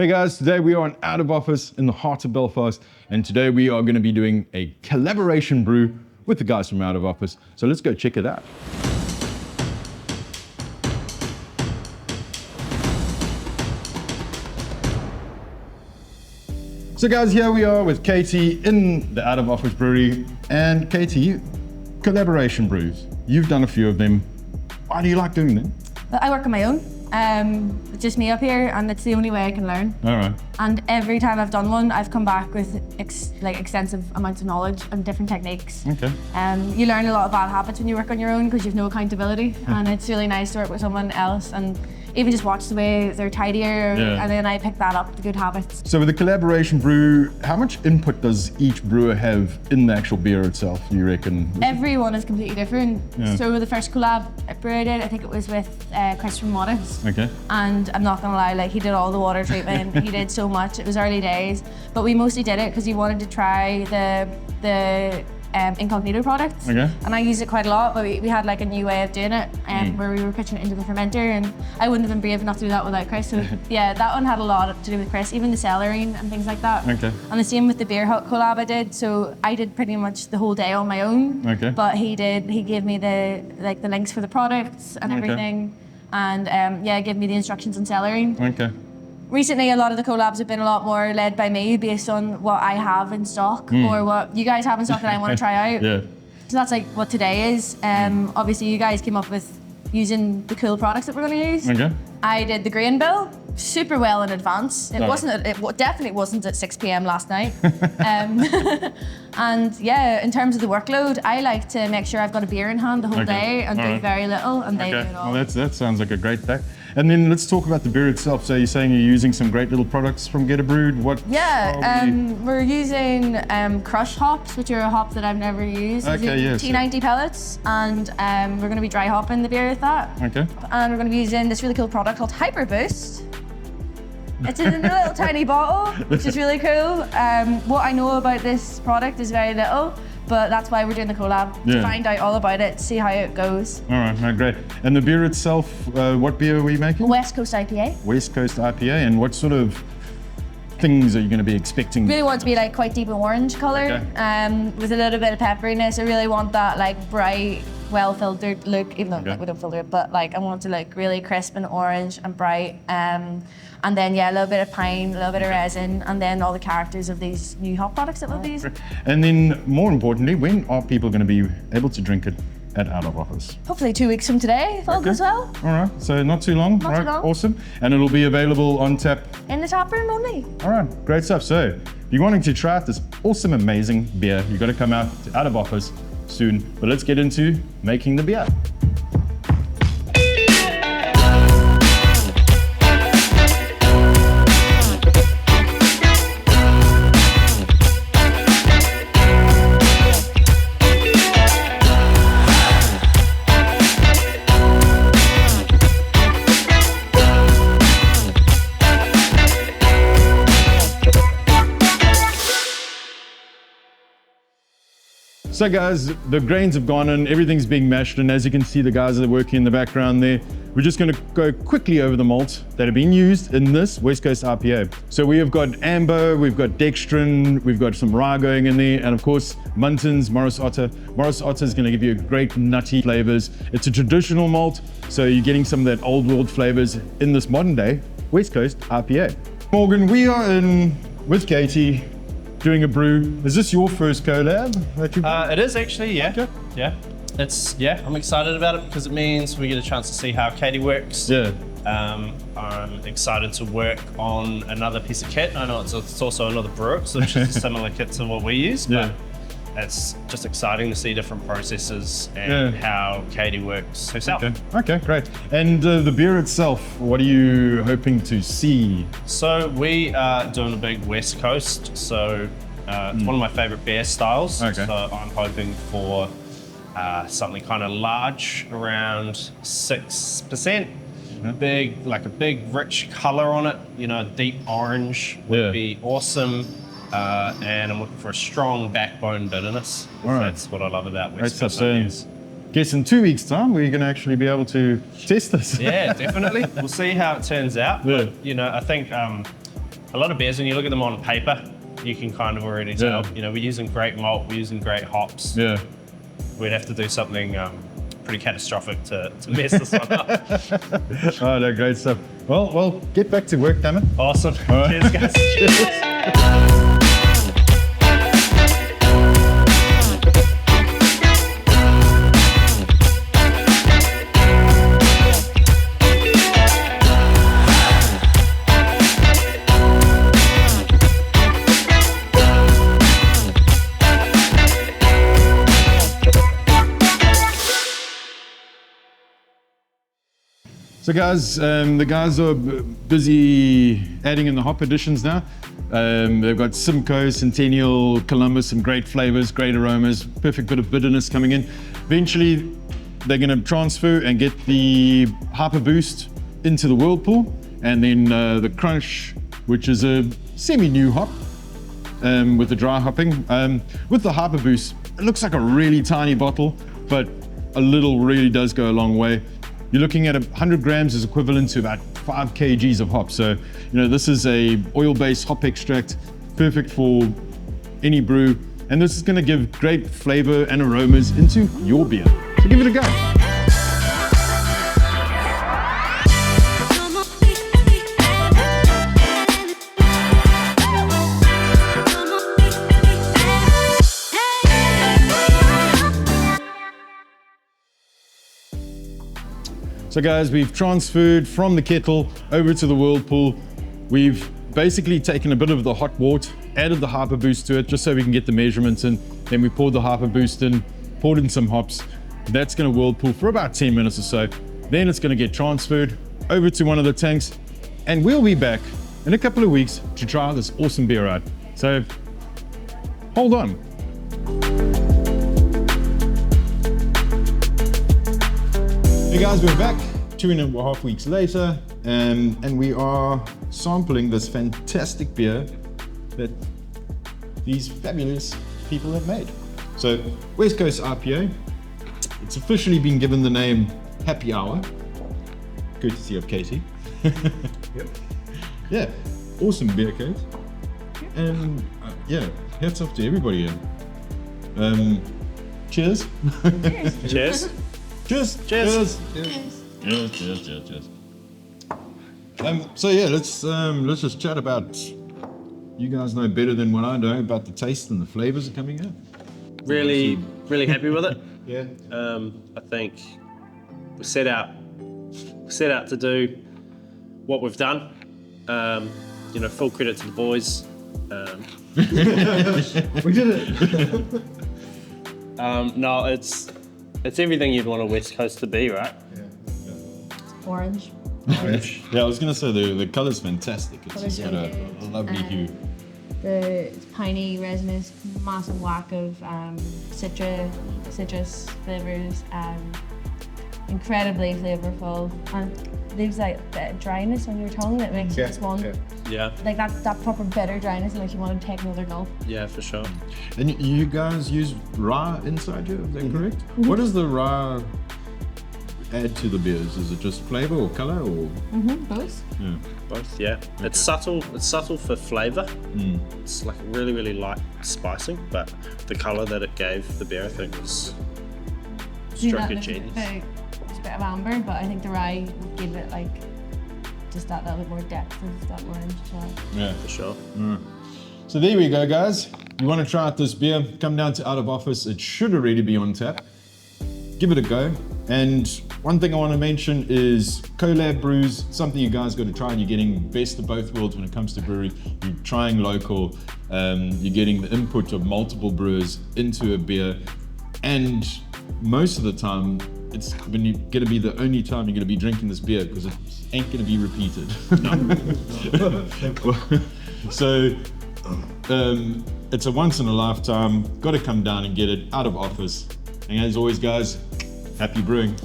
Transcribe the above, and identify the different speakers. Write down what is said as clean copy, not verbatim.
Speaker 1: Hey guys, today we are out of office in the heart of Belfast, and today we are going to be doing a collaboration brew with the guys from Out of Office. So let's go check it out. So guys, here we are with Katie in the Out of Office Brewery. And Katie, collaboration brews. You've done a few of them. Why do you like doing them?
Speaker 2: I work on my own. It's just me up here, and it's the only way I can learn.
Speaker 1: All right.
Speaker 2: And every time I've done one, I've come back with extensive amounts of knowledge and different techniques.
Speaker 1: Okay.
Speaker 2: You learn a lot of bad habits when you work on your own because you've no accountability, and it's really nice to work with someone else and even just watch the way they're tidier, and then I pick that up, the good habits.
Speaker 1: So with the collaboration brew, how much input does each brewer have in the actual beer itself, you reckon?
Speaker 2: Everyone is completely different. Yeah. So the first collab brew I did, I think it was with Chris from Modest.
Speaker 1: Okay.
Speaker 2: And I'm not gonna lie, like he did all the water treatment, he did so much, it was early days. But we mostly did it because he wanted to try the incognito products.
Speaker 1: Okay.
Speaker 2: And I used it quite a lot, but we had like a new way of doing it where we were pitching it into the fermenter, and I wouldn't have been brave enough to do that without Chris. So yeah, that one had a lot to do with Chris, even the cellaring and things like that.
Speaker 1: Okay.
Speaker 2: And the same with the beer hut collab I did. So I did pretty much the whole day on my own.
Speaker 1: Okay.
Speaker 2: But he gave me the links for the products and everything. And gave me the instructions on cellaring.
Speaker 1: Okay.
Speaker 2: Recently, a lot of the collabs have been a lot more led by me based on what I have in stock or what you guys have in stock that I want to try out.
Speaker 1: Yeah.
Speaker 2: So that's like what today is. Obviously, you guys came up with using the cool products that we're going to use.
Speaker 1: Okay.
Speaker 2: I did the grain bill super well in advance. It definitely wasn't at 6 p.m. last night. And yeah, in terms of the workload, I like to make sure I've got a beer in hand the whole day and do very little, and they do it all.
Speaker 1: Well, that sounds like a great pack. And then let's talk about the beer itself. So you're saying you're using some great little products from Geterbrewed. What?
Speaker 2: Yeah, we're using crush hops, which are a hop that I've never used.
Speaker 1: Okay, yes.
Speaker 2: T90 pellets, and we're going to be dry hopping the beer with that.
Speaker 1: Okay.
Speaker 2: And we're going to be using this really cool product called Hyper Boost. It's in a little tiny bottle, which is really cool. What I know about this product is very little, but that's why we're doing the collab, to find out all about it, see how it goes.
Speaker 1: All right, no, great. And the beer itself, what beer are we making?
Speaker 2: West Coast IPA.
Speaker 1: West Coast IPA, and what sort of things are you going to be expecting?
Speaker 2: Really want it to be like quite deep orange color, with a little bit of pepperiness. I really want that like bright, well-filtered look, even though we don't filter it, but like I want it to like really crisp and orange and bright. And then a little bit of pine, a little bit of resin, and then all the characters of these new hop products that we'll be using.
Speaker 1: And then more importantly, when are people going to be able to drink it at Out of Office?
Speaker 2: Hopefully 2 weeks from today, if all goes well.
Speaker 1: All right, so not too long.
Speaker 2: Not too long.
Speaker 1: Awesome. And it'll be available on tap?
Speaker 2: In the tap room only.
Speaker 1: All right, great stuff. So if you're wanting to try out this awesome, amazing beer, you've got to come out to Out of Office soon. But let's get into making the beer. So guys, the grains have gone in, everything's being mashed, and as you can see, the guys are working in the background there. We're just going to go quickly over the malts that have been used in this West Coast IPA. So we have got amber, we've got dextrin, we've got some rye going in there, and of course, Muntons, Morris Otter. Morris Otter is going to give you great nutty flavors. It's a traditional malt, so you're getting some of that old world flavors in this modern day West Coast IPA. Morgan, we are in with Katie, doing a brew. Is this your first collab that you've done?
Speaker 3: It is actually, yeah.
Speaker 1: Okay.
Speaker 3: Yeah. I'm excited about it because it means we get a chance to see how Katie works.
Speaker 1: Yeah.
Speaker 3: I'm excited to work on another piece of kit. I know it's also another brewer, so it's just a similar kit to what we use, but it's just exciting to see different processes and how Katie works herself.
Speaker 1: Okay, great. And the beer itself, what are you hoping to see?
Speaker 3: So we are doing a big West Coast, so it's one of my favorite beer styles.
Speaker 1: Okay.
Speaker 3: So I'm hoping for something kind of large, around 6%. Big, like a big rich color on it, you know, deep orange would be awesome. And I'm looking for a strong backbone bitterness. That's what I love about West Coast IPAs.
Speaker 1: Guess in 2 weeks' time, we're going to actually be able to test this.
Speaker 3: Yeah, definitely. We'll see how it turns out.
Speaker 1: Yeah.
Speaker 3: But, you know, I think a lot of beers, when you look at them on paper, you can kind of already tell. You know, we're using great malt, we're using great hops.
Speaker 1: Yeah.
Speaker 3: We'd have to do something pretty catastrophic to mess this one up.
Speaker 1: Oh, no, great stuff. Well, get back to work, damn it.
Speaker 3: Awesome.
Speaker 1: All right.
Speaker 3: Cheers, guys. Cheers.
Speaker 1: So guys, the guys are busy adding in the hop additions now. They've got Simcoe, Centennial, Columbus, some great flavors, great aromas, perfect bit of bitterness coming in. Eventually, they're gonna transfer and get the Hyper Boost into the Whirlpool, and then the Crunch, which is a semi-new hop with the dry hopping. With the Hyper Boost, it looks like a really tiny bottle, but a little really does go a long way. You're looking at 100 grams is equivalent to about 5 kgs of hops. So, you know, this is a oil-based hop extract, perfect for any brew. And this is gonna give great flavor and aromas into your beer. So give it a go. So guys, we've transferred from the kettle over to the Whirlpool. We've basically taken a bit of the hot wort, added the Hyper Boost to it just so we can get the measurements in. Then we poured the Hyper Boost in, poured in some hops. That's gonna Whirlpool for about 10 minutes or so. Then it's gonna get transferred over to one of the tanks, and we'll be back in a couple of weeks to try this awesome beer out. So hold on. Hey guys, we're back 2.5 weeks later, and we are sampling this fantastic beer that these fabulous people have made. So, West Coast IPA, it's officially been given the name Happy Hour, courtesy of Katie. Yep. Yeah, awesome beer, Kate. And yeah, hats off to everybody here. Cheers.
Speaker 3: Cheers.
Speaker 1: Cheers.
Speaker 3: Cheers.
Speaker 1: Cheers. So yeah, let's just chat about. You guys know better than what I know about the taste and the flavors are coming out.
Speaker 3: Really happy with it.
Speaker 1: Yeah.
Speaker 3: I think we set out to do what we've done. You know, full credit to the boys.
Speaker 1: We did it.
Speaker 3: No, it's everything you'd want a West Coast to be, right?
Speaker 2: Orange.
Speaker 1: Yeah, I was gonna say the color's fantastic. It's just got a lovely hue.
Speaker 2: It's piney, resinous, massive whack of citrus flavors, incredibly flavorful, and leaves like that dryness on your tongue that makes you just want, like that proper bitter dryness, like you want to take another gulp.
Speaker 3: Yeah, for sure.
Speaker 1: And you guys use rye inside here, is that correct? Mm-hmm. What does the rye add to the beers? Is it just flavor or color or?
Speaker 2: Both.
Speaker 1: Yeah.
Speaker 3: Both, yeah. Okay. It's subtle for flavor. It's like really light spicing, but the color that it gave the beer, I think, was struck a genius.
Speaker 2: It's a bit of amber, but I think the rye would give it like just that little bit more depth of that orange as well.
Speaker 1: Yeah,
Speaker 3: for sure.
Speaker 1: So there we go, guys. You want to try out this beer? Come down to Out of Office. It should already be on tap. Give it a go. And one thing I want to mention is collab brews, something you guys got to try, and you're getting best of both worlds when it comes to brewery. You're trying local, you're getting the input of multiple brewers into a beer, and most of the time, it's when you're going to be the only time you're going to be drinking this beer because it ain't going to be repeated. So it's a once in a lifetime, got to come down and get it. Out of Office. And as always, guys, happy brewing.